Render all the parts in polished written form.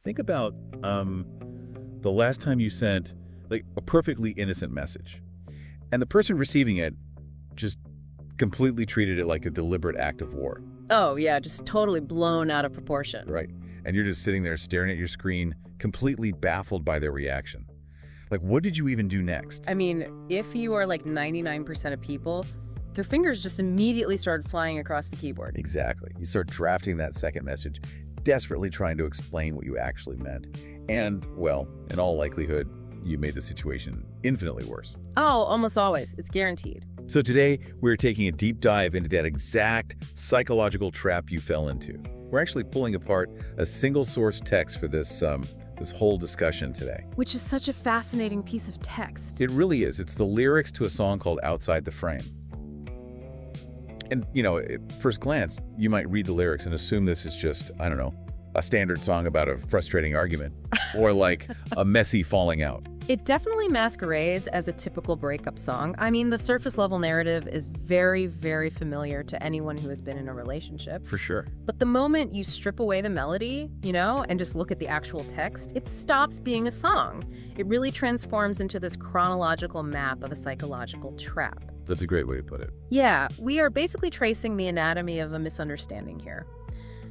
Think about the last time you sent like a perfectly innocent message, and the person receiving it just completely treated it like a deliberate act of war, Oh, yeah, just totally blown out of proportion. right? And you're just sitting there staring at your screen, completely baffled by their reaction. Like, what did you even do next? I mean, if you are like 99% of people, their fingers just immediately started flying across the keyboard. Exactly. You start drafting that second message, desperately trying to explain what you actually meant. And, well, in all likelihood, you made the situation infinitely worse. Oh, almost always. It's guaranteed. So today, we're taking a deep dive into that exact psychological trap you fell into. We're actually pulling apart a single source text for this whole discussion today. Which is such a fascinating piece of text. It really is. It's the lyrics to a song called Outside the Frame. And, at first glance, you might read the lyrics and assume this is just, I don't know, a standard song about a frustrating argument or like a messy falling out. It definitely masquerades as a typical breakup song. I mean, the surface level narrative is very, very familiar to anyone who has been in a relationship. For sure. But the moment you strip away the melody, and just look at the actual text, it stops being a song. It really transforms into this chronological map of a psychological trap. That's a great way to put it. Yeah, we are basically tracing the anatomy of a misunderstanding here.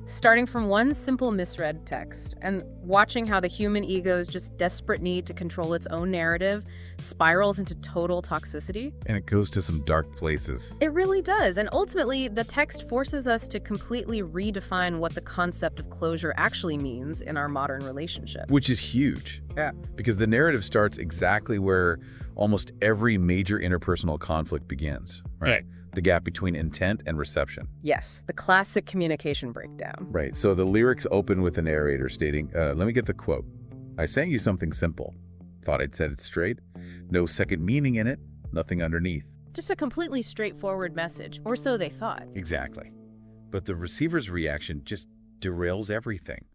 Starting from one simple misread text and watching how the human ego's just desperate need to control its own narrative spirals into total toxicity. And it goes to some dark places. It really does. And ultimately, the text forces us to completely redefine what the concept of closure actually means in our modern relationship. Which is huge. Yeah. Because the narrative starts exactly where almost every major interpersonal conflict begins, right? The gap between intent and reception. Yes, the classic communication breakdown. Right. So the lyrics open with the narrator stating, let me get the quote. I sang you something simple. Thought I'd set it straight. No second meaning in it. Nothing underneath. Just a completely straightforward message, or so they thought. Exactly. But the receiver's reaction just derails everything.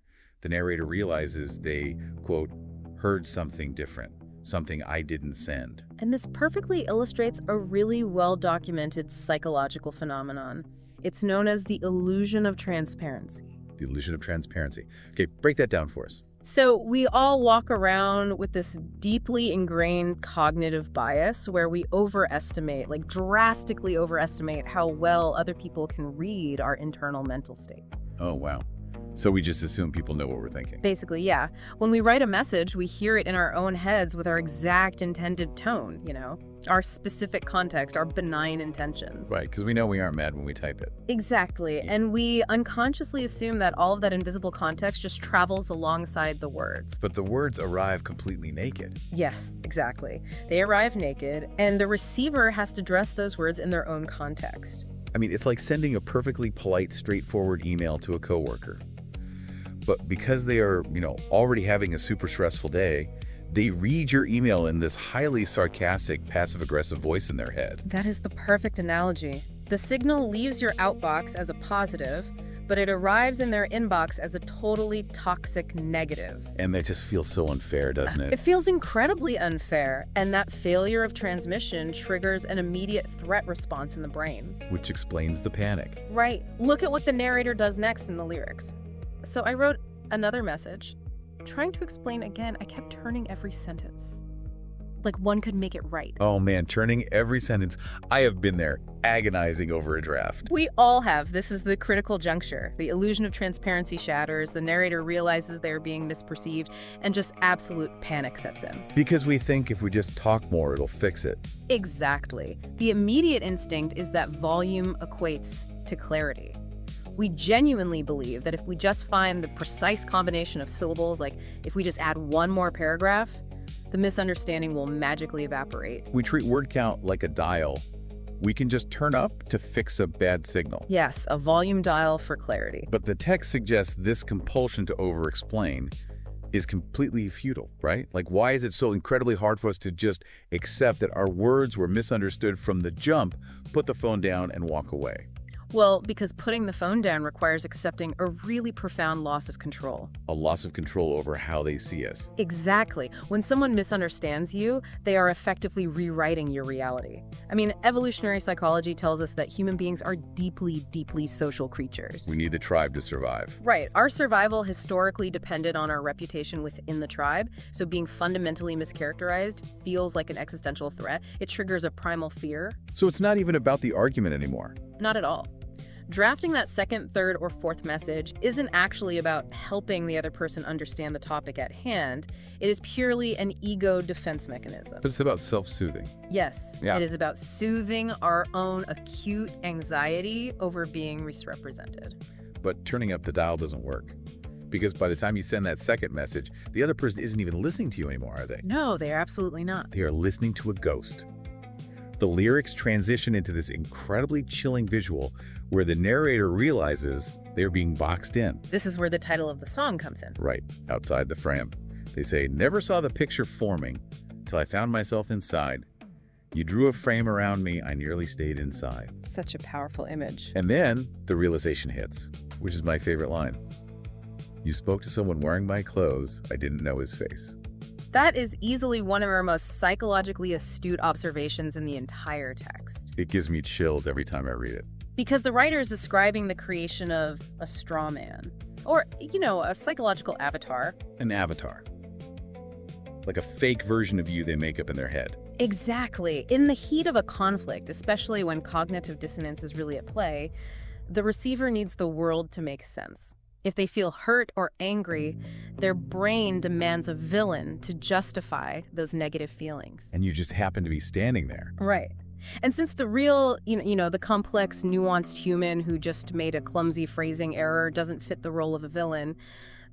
The narrator realizes they, quote, heard something different. Something I didn't send. And this perfectly illustrates a really well-documented psychological phenomenon. It's known as the illusion of transparency. The illusion of transparency. Okay, break that down for us. So we all walk around with this deeply ingrained cognitive bias where we overestimate, like drastically overestimate how well other people can read our internal mental states. Oh, wow. So we just assume people know what we're thinking. Basically, yeah. When we write a message, we hear it in our own heads with our exact intended tone, our specific context, our benign intentions. Right, because we know we aren't mad when we type it. Exactly. And we unconsciously assume that all of that invisible context just travels alongside the words. But the words arrive completely naked. Yes, exactly. They arrive naked, and the receiver has to dress those words in their own context. I mean, it's like sending a perfectly polite, straightforward email to a coworker. But because they are, already having a super stressful day, they read your email in this highly sarcastic, passive-aggressive voice in their head. That is the perfect analogy. The signal leaves your outbox as a positive, but it arrives in their inbox as a totally toxic negative. And that just feels so unfair, doesn't it? It feels incredibly unfair, and that failure of transmission triggers an immediate threat response in the brain. Which explains the panic. Right. Look at what the narrator does next in the lyrics. So I wrote another message. Trying to explain again, I kept turning every sentence. Like one could make it right. Oh man, turning every sentence. I have been there, agonizing over a draft. We all have. This is the critical juncture. The illusion of transparency shatters, the narrator realizes they're being misperceived, and just absolute panic sets in. Because we think if we just talk more, it'll fix it. Exactly. The immediate instinct is that volume equates to clarity. We genuinely believe that if we just find the precise combination of syllables, like if we just add one more paragraph, the misunderstanding will magically evaporate. We treat word count like a dial. We can just turn up to fix a bad signal. Yes, a volume dial for clarity. But the text suggests this compulsion to over-explain is completely futile, right? Like, why is it so incredibly hard for us to just accept that our words were misunderstood from the jump, put the phone down, and walk away? Well, because putting the phone down requires accepting a really profound loss of control. A loss of control over how they see us. Exactly. When someone misunderstands you, they are effectively rewriting your reality. I mean, evolutionary psychology tells us that human beings are deeply, deeply social creatures. We need the tribe to survive. Right. Our survival historically depended on our reputation within the tribe, so being fundamentally mischaracterized feels like an existential threat. It triggers a primal fear. So it's not even about the argument anymore. Not at all. Drafting that second, third, or fourth message isn't actually about helping the other person understand the topic at hand. It is purely an ego defense mechanism. But it's about self-soothing. Yes, Yeah. It is about soothing our own acute anxiety over being misrepresented. But turning up the dial doesn't work. Because by the time you send that second message, the other person isn't even listening to you anymore, are they? No, they are absolutely not. They are listening to a ghost. The lyrics transition into this incredibly chilling visual where the narrator realizes they're being boxed in. This is where the title of the song comes in. Right, outside the frame. They say, never saw the picture forming till I found myself inside. You drew a frame around me, I nearly stayed inside. Such a powerful image. And then the realization hits, which is my favorite line. You spoke to someone wearing my clothes, I didn't know his face. That is easily one of our most psychologically astute observations in the entire text. It gives me chills every time I read it. Because the writer is describing the creation of a straw man, or, a psychological avatar. An avatar. Like a fake version of you they make up in their head. Exactly. In the heat of a conflict, especially when cognitive dissonance is really at play, the receiver needs the world to make sense. If they feel hurt or angry, their brain demands a villain to justify those negative feelings. And you just happen to be standing there. Right. And since the real, the complex, nuanced human who just made a clumsy phrasing error doesn't fit the role of a villain,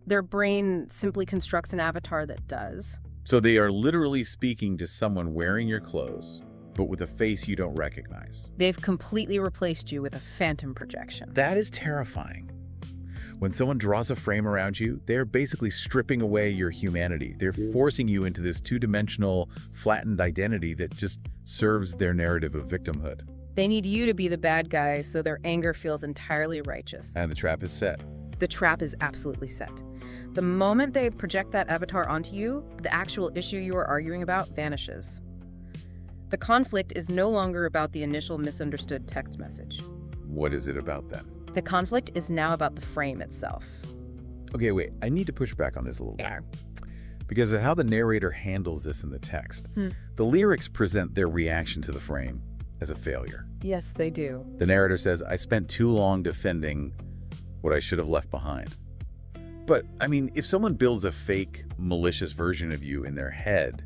their brain simply constructs an avatar that does. So they are literally speaking to someone wearing your clothes, but with a face you don't recognize. They've completely replaced you with a phantom projection. That is terrifying. When someone draws a frame around you, they're basically stripping away your humanity. They're forcing you into this two-dimensional, flattened identity that just serves their narrative of victimhood. They need you to be the bad guy so their anger feels entirely righteous. And the trap is set. The trap is absolutely set. The moment they project that avatar onto you, the actual issue you are arguing about vanishes. The conflict is no longer about the initial misunderstood text message. What is it about then? The conflict is now about the frame itself. Okay, wait, I need to push back on this a little bit. Because of how the narrator handles this in the text. The lyrics present their reaction to the frame as a failure. Yes, they do. The narrator says, I spent too long defending what I should have left behind. But, I mean, if someone builds a fake, malicious version of you in their head,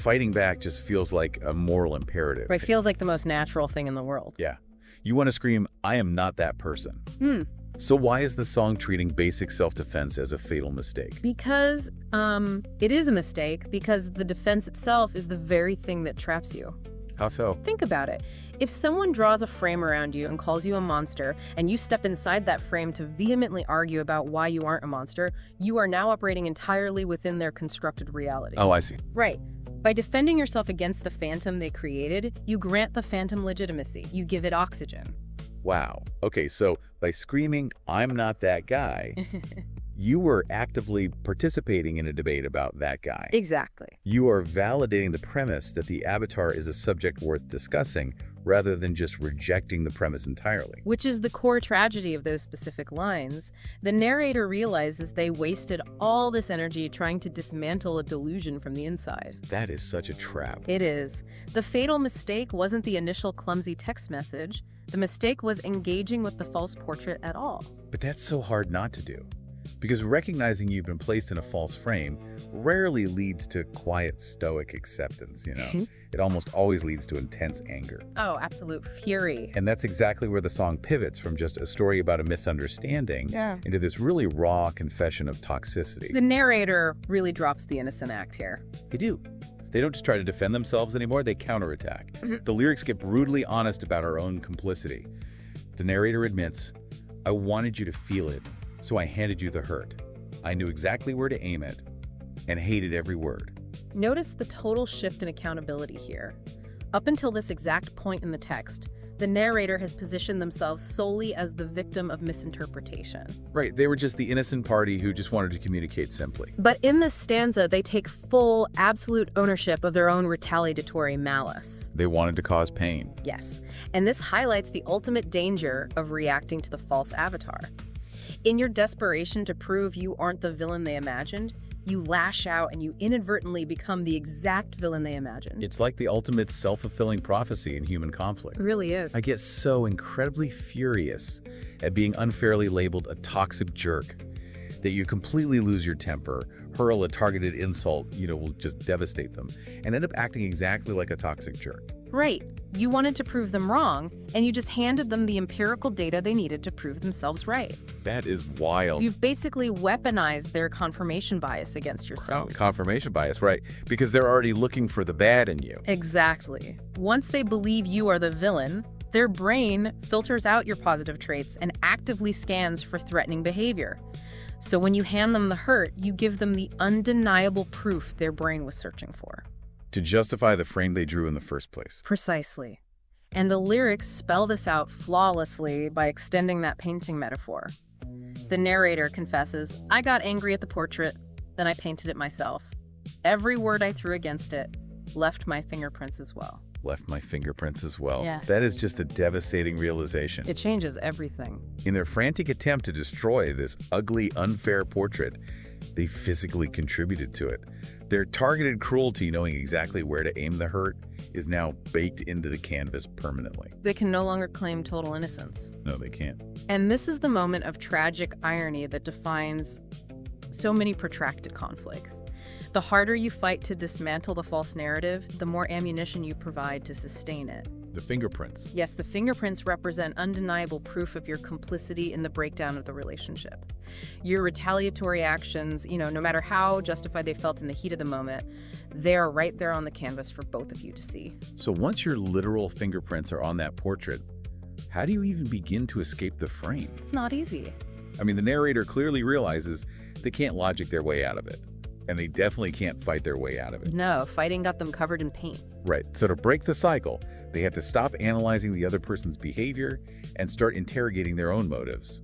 fighting back just feels like a moral imperative. Right, feels like the most natural thing in the world. Yeah. You want to scream, I am not that person. So why is the song treating basic self-defense as a fatal mistake? Because it is a mistake, because the defense itself is the very thing that traps you. How so? Think about it. If someone draws a frame around you and calls you a monster, and you step inside that frame to vehemently argue about why you aren't a monster, you are now operating entirely within their constructed reality. Oh, I see. Right. By defending yourself against the phantom they created, you grant the phantom legitimacy. You give it oxygen. Wow. Okay, so by screaming, I'm not that guy, you were actively participating in a debate about that guy. Exactly. You are validating the premise that the avatar is a subject worth discussing, rather than just rejecting the premise entirely. Which is the core tragedy of those specific lines. The narrator realizes they wasted all this energy trying to dismantle a delusion from the inside. That is such a trap. It is. The fatal mistake wasn't the initial clumsy text message. The mistake was engaging with the false portrait at all. But that's so hard not to do. Because recognizing you've been placed in a false frame rarely leads to quiet, stoic acceptance, It almost always leads to intense anger. Oh, absolute fury. And that's exactly where the song pivots from just a story about a misunderstanding into this really raw confession of toxicity. The narrator really drops the innocent act here. They do. They don't just try to defend themselves anymore, they counterattack. The lyrics get brutally honest about our own complicity. The narrator admits, I wanted you to feel it, so I handed you the hurt. I knew exactly where to aim it and hated every word. Notice the total shift in accountability here. Up until this exact point in the text, The narrator has positioned themselves solely as the victim of misinterpretation. Right, they were just the innocent party who just wanted to communicate simply. But in this stanza, they take full, absolute ownership of their own retaliatory malice. They wanted to cause pain. Yes, and this highlights the ultimate danger of reacting to the false avatar. In your desperation to prove you aren't the villain they imagined, you lash out and you inadvertently become the exact villain they imagined. It's like the ultimate self-fulfilling prophecy in human conflict. It really is. I get so incredibly furious at being unfairly labeled a toxic jerk that you completely lose your temper, hurl a targeted insult, will just devastate them, and end up acting exactly like a toxic jerk. Right. You wanted to prove them wrong, and you just handed them the empirical data they needed to prove themselves right. That is wild. You've basically weaponized their confirmation bias against yourself. Confirmation bias, right? Because they're already looking for the bad in you. Exactly. Once they believe you are the villain, their brain filters out your positive traits and actively scans for threatening behavior. So when you hand them the hurt, you give them the undeniable proof their brain was searching for. To justify the frame they drew in the first place. Precisely. And the lyrics spell this out flawlessly by extending that painting metaphor. The narrator confesses, "I got angry at the portrait, then I painted it myself. Every word I threw against it left my fingerprints as well." Left my fingerprints as well. Yeah. That is just a devastating realization. It changes everything. In their frantic attempt to destroy this ugly, unfair portrait, they physically contributed to it. Their targeted cruelty, knowing exactly where to aim the hurt, is now baked into the canvas permanently. They can no longer claim total innocence. No, they can't. And this is the moment of tragic irony that defines so many protracted conflicts. The harder you fight to dismantle the false narrative, the more ammunition you provide to sustain it. The fingerprints. Yes, the fingerprints represent undeniable proof of your complicity in the breakdown of the relationship. Your retaliatory actions, no matter how justified they felt in the heat of the moment, they are right there on the canvas for both of you to see. So once your literal fingerprints are on that portrait, how do you even begin to escape the frame? It's not easy. I mean, the narrator clearly realizes they can't logic their way out of it. And they definitely can't fight their way out of it. No, fighting got them covered in paint. Right. So to break the cycle, they have to stop analyzing the other person's behavior and start interrogating their own motives.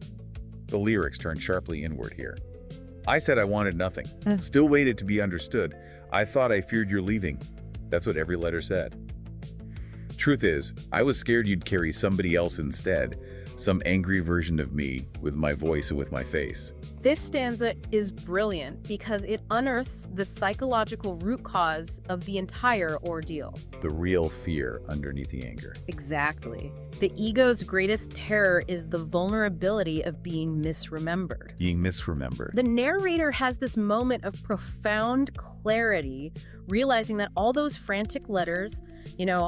The lyrics turn sharply inward here. I said I wanted nothing. Still waited to be understood. I thought I feared your leaving. That's what every letter said. Truth is, I was scared you'd carry somebody else instead. Some angry version of me with my voice and with my face. This stanza is brilliant because it unearths the psychological root cause of the entire ordeal. The real fear underneath the anger. Exactly. The ego's greatest terror is the vulnerability of being misremembered. Being misremembered. The narrator has this moment of profound clarity, realizing that all those frantic letters,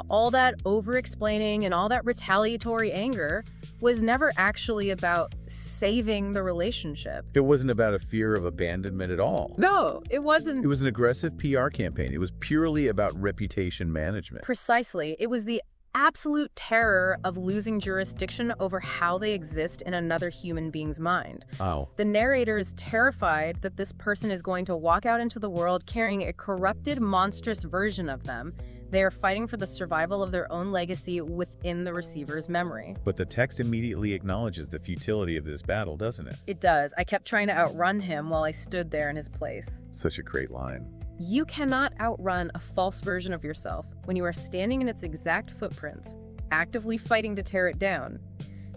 all that over-explaining and all that retaliatory anger was never actually about saving the relationship. It wasn't about a fear of abandonment at all. No, it wasn't. It was an aggressive PR campaign. It was purely about reputation management. Precisely. It was the absolute terror of losing jurisdiction over how they exist in another human being's mind. Oh. The narrator is terrified that this person is going to walk out into the world carrying a corrupted, monstrous version of them. They are fighting for the survival of their own legacy within the receiver's memory. But the text immediately acknowledges the futility of this battle, doesn't it? It does. I kept trying to outrun him while I stood there in his place. Such a great line. You cannot outrun a false version of yourself when you are standing in its exact footprints, actively fighting to tear it down.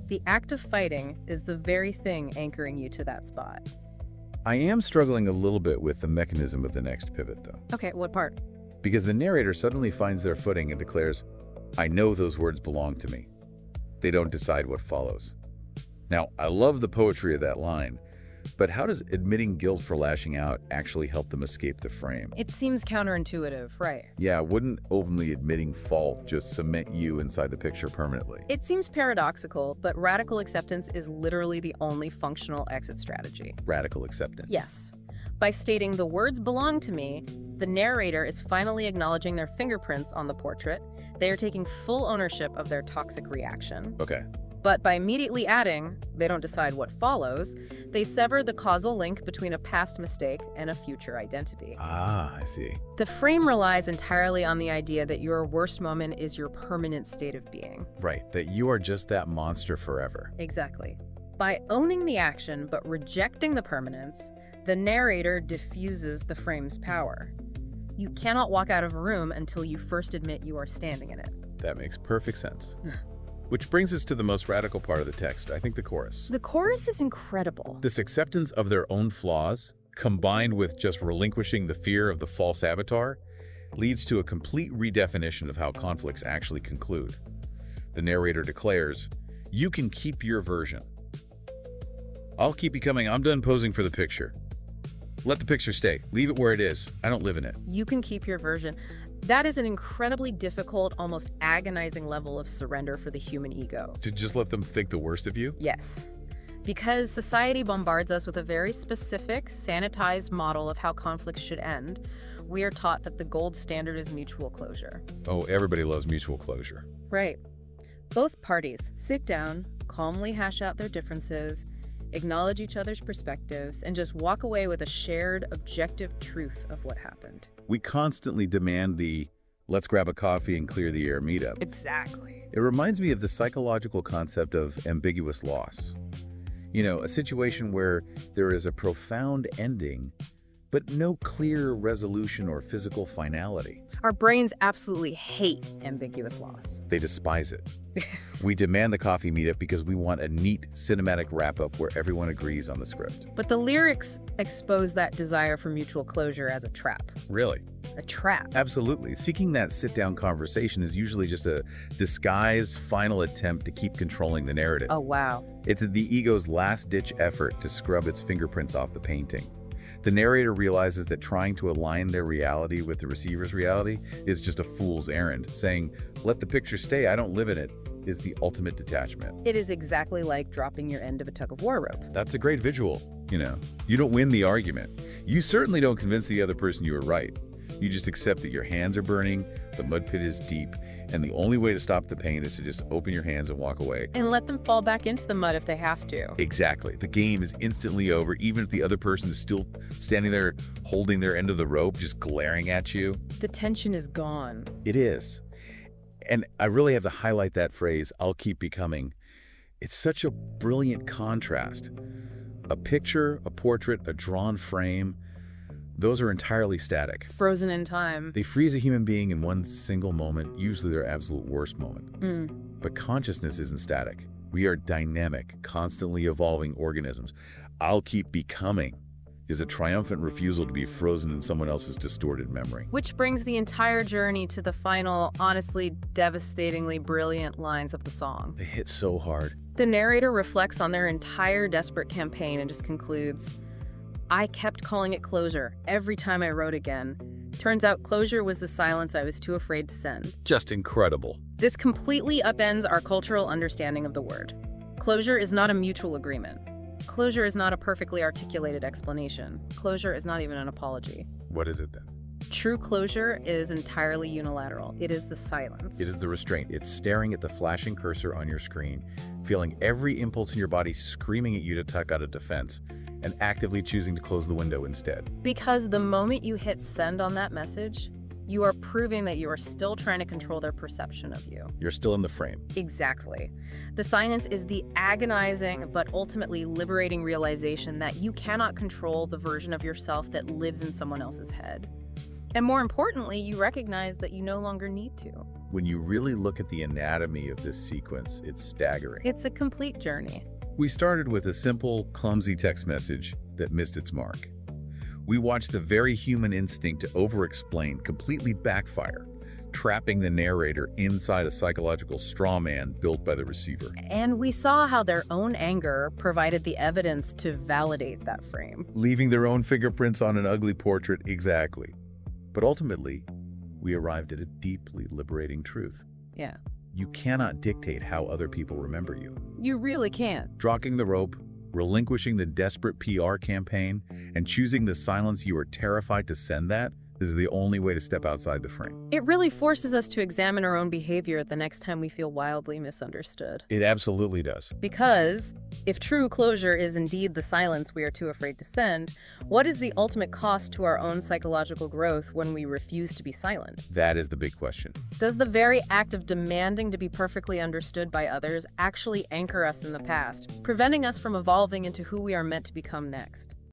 The act of fighting is the very thing anchoring you to that spot. I am struggling a little bit with the mechanism of the next pivot, though. Okay, what part? Because the narrator suddenly finds their footing and declares, I know those words belong to me. They don't decide what follows. Now, I love the poetry of that line, but how does admitting guilt for lashing out actually help them escape the frame? It seems counterintuitive, right? Yeah, wouldn't openly admitting fault just cement you inside the picture permanently? It seems paradoxical, but radical acceptance is literally the only functional exit strategy. Radical acceptance. Yes. By stating the words belong to me, the narrator is finally acknowledging their fingerprints on the portrait. They are taking full ownership of their toxic reaction. Okay. But by immediately adding, they don't decide what follows, they sever the causal link between a past mistake and a future identity. Ah, I see. The frame relies entirely on the idea that your worst moment is your permanent state of being. Right, that you are just that monster forever. Exactly. By owning the action but rejecting the permanence, the narrator diffuses the frame's power. You cannot walk out of a room until you first admit you are standing in it. That makes perfect sense. Which brings us to the most radical part of the text, I think the chorus. The chorus is incredible. This acceptance of their own flaws, combined with just relinquishing the fear of the false avatar, leads to a complete redefinition of how conflicts actually conclude. The narrator declares, "You can keep your version. I'll keep becoming, I'm done posing for the picture. Let the picture stay. Leave it where it is. I don't live in it." You can keep your version. That is an incredibly difficult, almost agonizing level of surrender for the human ego. To just let them think the worst of you? Yes. Because society bombards us with a very specific, sanitized model of how conflicts should end, we are taught that the gold standard is mutual closure. Oh, everybody loves mutual closure. Right. Both parties sit down, calmly hash out their differences, acknowledge each other's perspectives, and just walk away with a shared, objective truth of what happened. We constantly demand the "let's grab a coffee and clear the air" meetup. Exactly. It reminds me of the psychological concept of ambiguous loss. You know, a situation where there is a profound ending, but no clear resolution or physical finality. Our brains absolutely hate ambiguous loss. They despise it. We demand the coffee meetup because we want a neat cinematic wrap-up where everyone agrees on the script. But the lyrics expose that desire for mutual closure as a trap. Really? A trap. Absolutely. Seeking that sit-down conversation is usually just a disguised final attempt to keep controlling the narrative. Oh, wow. It's the ego's last-ditch effort to scrub its fingerprints off the painting. The narrator realizes that trying to align their reality with the receiver's reality is just a fool's errand. Saying, "Let the picture stay, I don't live in it," is the ultimate detachment. It is exactly like dropping your end of a tug-of-war rope. That's a great visual. You know, you don't win the argument. You certainly don't convince the other person you were right. You just accept that your hands are burning, the mud pit is deep, and the only way to stop the pain is to just open your hands and walk away. And let them fall back into the mud if they have to. Exactly. The game is instantly over, even if the other person is still standing there holding their end of the rope, just glaring at you. The tension is gone. It is. And I really have to highlight that phrase, "I'll keep becoming." It's such a brilliant contrast. A picture, a portrait, a drawn frame, those are entirely static. Frozen in time. They freeze a human being in one single moment, usually their absolute worst moment. But consciousness isn't static. We are dynamic, constantly evolving organisms. "I'll keep becoming" is a triumphant refusal to be frozen in someone else's distorted memory. Which brings the entire journey to the final, honestly, devastatingly brilliant lines of the song. They hit so hard. The narrator reflects on their entire desperate campaign and just concludes, "I kept calling it closure every time I wrote again. Turns out closure was the silence I was too afraid to send." Just incredible. This completely upends our cultural understanding of the word. Closure is not a mutual agreement. Closure is not a perfectly articulated explanation. Closure is not even an apology. What is it then? True closure is entirely unilateral. It is the silence. It is the restraint. It's staring at the flashing cursor on your screen, feeling every impulse in your body screaming at you to tuck out a defense, and actively choosing to close the window instead. Because the moment you hit send on that message, you are proving that you are still trying to control their perception of you. You're still in the frame. Exactly. The silence is the agonizing but ultimately liberating realization that you cannot control the version of yourself that lives in someone else's head. And more importantly, you recognize that you no longer need to. When you really look at the anatomy of this sequence, it's staggering. It's a complete journey. We started with a simple, clumsy text message that missed its mark. We watched the very human instinct to over-explain completely backfire, trapping the narrator inside a psychological straw man built by the receiver. And we saw how their own anger provided the evidence to validate that frame. Leaving their own fingerprints on an ugly portrait, exactly. But ultimately, we arrived at a deeply liberating truth. Yeah. You cannot dictate how other people remember you. You really can't. Dropping the rope, relinquishing the desperate PR campaign, and choosing the silence you are terrified to send, that This is the only way to step outside the frame. It really forces us to examine our own behavior the next time we feel wildly misunderstood. It absolutely does. Because if true closure is indeed the silence we are too afraid to send, what is the ultimate cost to our own psychological growth when we refuse to be silent? That is the big question. Does the very act of demanding to be perfectly understood by others actually anchor us in the past, preventing us from evolving into who we are meant to become next?